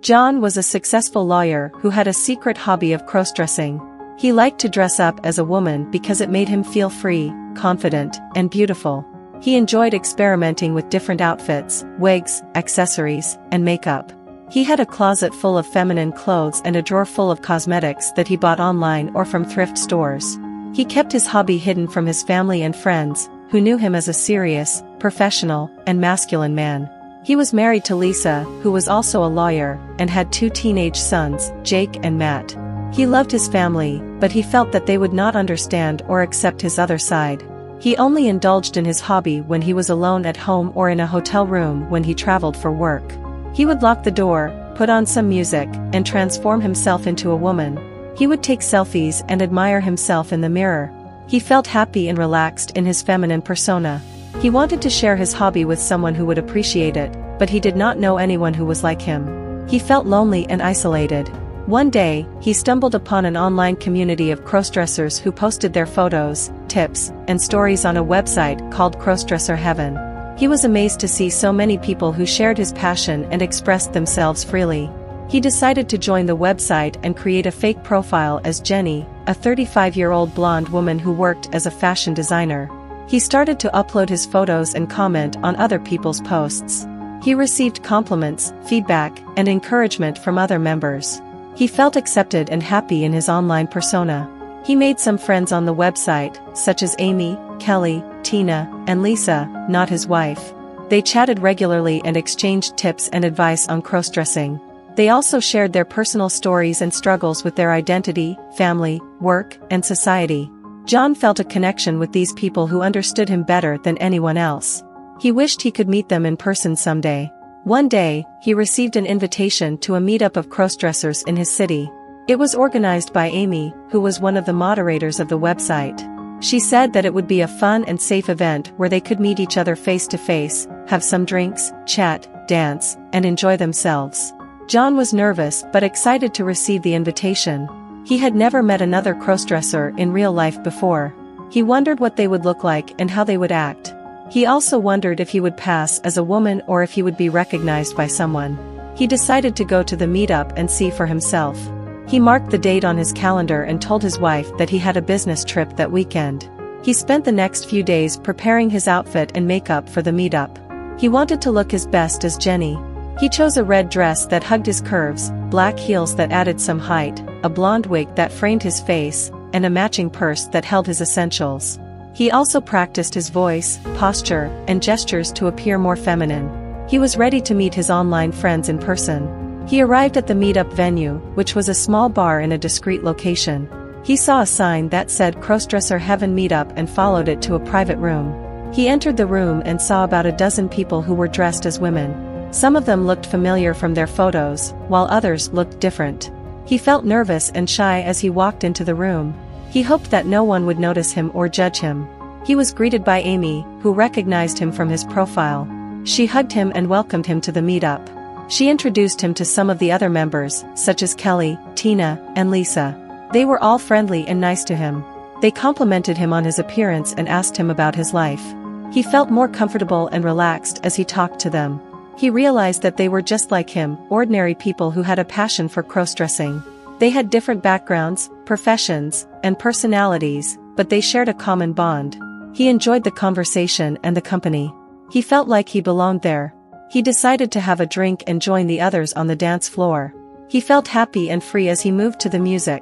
John was a successful lawyer who had a secret hobby of crossdressing. He liked to dress up as a woman because it made him feel free, confident, and beautiful. He enjoyed experimenting with different outfits, wigs, accessories, and makeup. He had a closet full of feminine clothes and a drawer full of cosmetics that he bought online or from thrift stores. He kept his hobby hidden from his family and friends, who knew him as a serious, professional, and masculine man. He was married to Lisa, who was also a lawyer, and had 2 teenage sons, Jake and Matt. He loved his family, but he felt that they would not understand or accept his other side. He only indulged in his hobby when he was alone at home or in a hotel room when he traveled for work. He would lock the door, put on some music, and transform himself into a woman. He would take selfies and admire himself in the mirror. He felt happy and relaxed in his feminine persona. He wanted to share his hobby with someone who would appreciate it, but he did not know anyone who was like him. He felt lonely and isolated. One day, he stumbled upon an online community of crossdressers who posted their photos, tips, and stories on a website called Crossdresser Heaven. He was amazed to see so many people who shared his passion and expressed themselves freely. He decided to join the website and create a fake profile as Jenny, a 35-year-old blonde woman who worked as a fashion designer. He started to upload his photos and comment on other people's posts. He received compliments, feedback, and encouragement from other members. He felt accepted and happy in his online persona. He made some friends on the website, such as Amy, Kelly, Tina, and Lisa, not his wife. They chatted regularly and exchanged tips and advice on crossdressing. They also shared their personal stories and struggles with their identity, family, work, and society. John felt a connection with these people who understood him better than anyone else. He wished he could meet them in person someday. One day, he received an invitation to a meetup of crossdressers in his city. It was organized by Amy, who was one of the moderators of the website. She said that it would be a fun and safe event where they could meet each other face to face, have some drinks, chat, dance, and enjoy themselves. John was nervous but excited to receive the invitation. He had never met another crossdresser in real life before. He wondered what they would look like and how they would act. He also wondered if he would pass as a woman or if he would be recognized by someone. He decided to go to the meetup and see for himself. He marked the date on his calendar and told his wife that he had a business trip that weekend. He spent the next few days preparing his outfit and makeup for the meetup. He wanted to look his best as Jenny. He chose a red dress that hugged his curves, black heels that added some height, a blonde wig that framed his face, and a matching purse that held his essentials. He also practiced his voice, posture, and gestures to appear more feminine. He was ready to meet his online friends in person. He arrived at the meetup venue, which was a small bar in a discreet location. He saw a sign that said Crossdresser Heaven Meetup and followed it to a private room. He entered the room and saw about a dozen people who were dressed as women. Some of them looked familiar from their photos, while others looked different. He felt nervous and shy as he walked into the room. He hoped that no one would notice him or judge him. He was greeted by Amy, who recognized him from his profile. She hugged him and welcomed him to the meetup. She introduced him to some of the other members, such as Kelly, Tina, and Lisa. They were all friendly and nice to him. They complimented him on his appearance and asked him about his life. He felt more comfortable and relaxed as he talked to them. He realized that they were just like him, ordinary people who had a passion for crossdressing. They had different backgrounds, professions, and personalities, but they shared a common bond. He enjoyed the conversation and the company. He felt like he belonged there. He decided to have a drink and join the others on the dance floor. He felt happy and free as he moved to the music.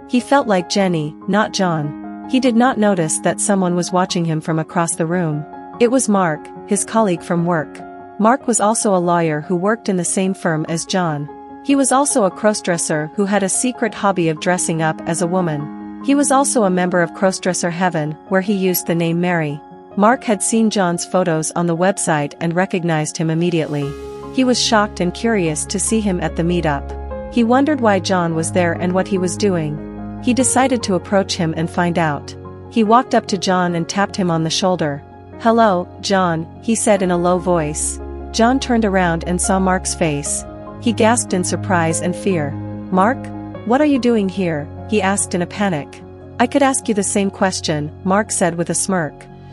He felt like Jenny, not John. He did not notice that someone was watching him from across the room. It was Mark, his colleague from work. Mark was also a lawyer who worked in the same firm as John. He was also a crossdresser who had a secret hobby of dressing up as a woman. He was also a member of Crossdresser Heaven, where he used the name Mary. Mark had seen John's photos on the website and recognized him immediately. He was shocked and curious to see him at the meetup. He wondered why John was there and what he was doing. He decided to approach him and find out. He walked up to John and tapped him on the shoulder. "Hello, John," he said in a low voice. John turned around and saw Mark's face. He gasped in surprise and fear. "Mark? What are you doing here?" he asked in a panic. "I could ask you the same question," Mark said with a smirk.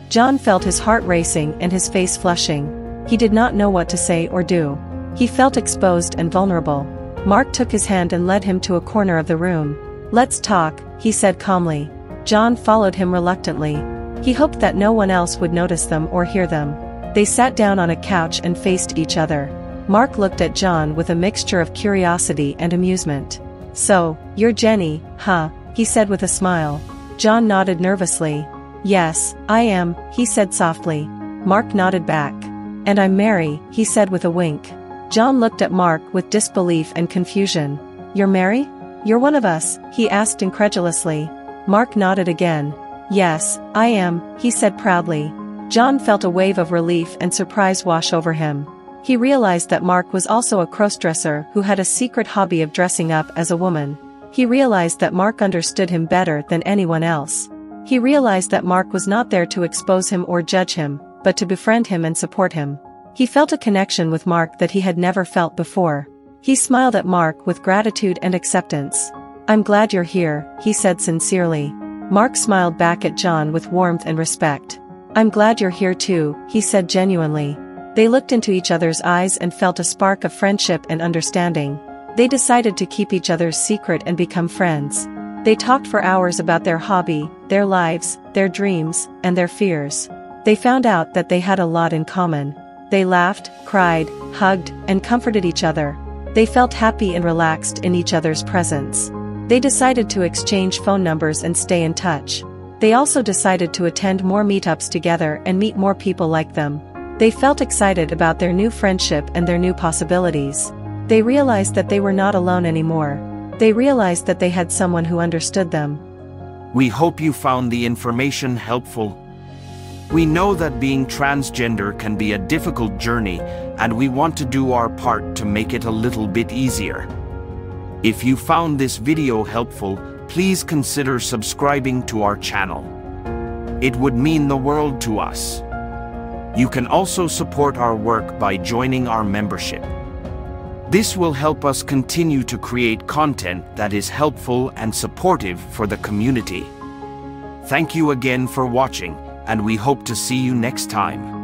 John felt his heart racing and his face flushing. He did not know what to say or do. He felt exposed and vulnerable. Mark took his hand and led him to a corner of the room. "Let's talk," he said calmly. John followed him reluctantly. He hoped that no one else would notice them or hear them. They sat down on a couch and faced each other. Mark looked at John with a mixture of curiosity and amusement. "So, you're Jenny, huh?" he said with a smile. John nodded nervously. "Yes, I am," he said softly. Mark nodded back. "And I'm Mary," he said with a wink. John looked at Mark with disbelief and confusion. "You're Mary? You're one of us?" he asked incredulously. Mark nodded again. "Yes, I am," he said proudly. John felt a wave of relief and surprise wash over him. He realized that Mark was also a crossdresser who had a secret hobby of dressing up as a woman. He realized that Mark understood him better than anyone else. He realized that Mark was not there to expose him or judge him, but to befriend him and support him. He felt a connection with Mark that he had never felt before. He smiled at Mark with gratitude and acceptance. "I'm glad you're here," he said sincerely. Mark smiled back at John with warmth and respect. "I'm glad you're here too," he said genuinely. They looked into each other's eyes and felt a spark of friendship and understanding. They decided to keep each other's secret and become friends. They talked for hours about their hobby, their lives, their dreams, and their fears. They found out that they had a lot in common. They laughed, cried, hugged, and comforted each other. They felt happy and relaxed in each other's presence. They decided to exchange phone numbers and stay in touch. They also decided to attend more meetups together and meet more people like them. They felt excited about their new friendship and their new possibilities. They realized that they were not alone anymore. They realized that they had someone who understood them. We hope you found the information helpful. We know that being transgender can be a difficult journey, and we want to do our part to make it a little bit easier. If you found this video helpful, please consider subscribing to our channel. It would mean the world to us. You can also support our work by joining our membership. This will help us continue to create content that is helpful and supportive for the community. Thank you again for watching, and we hope to see you next time.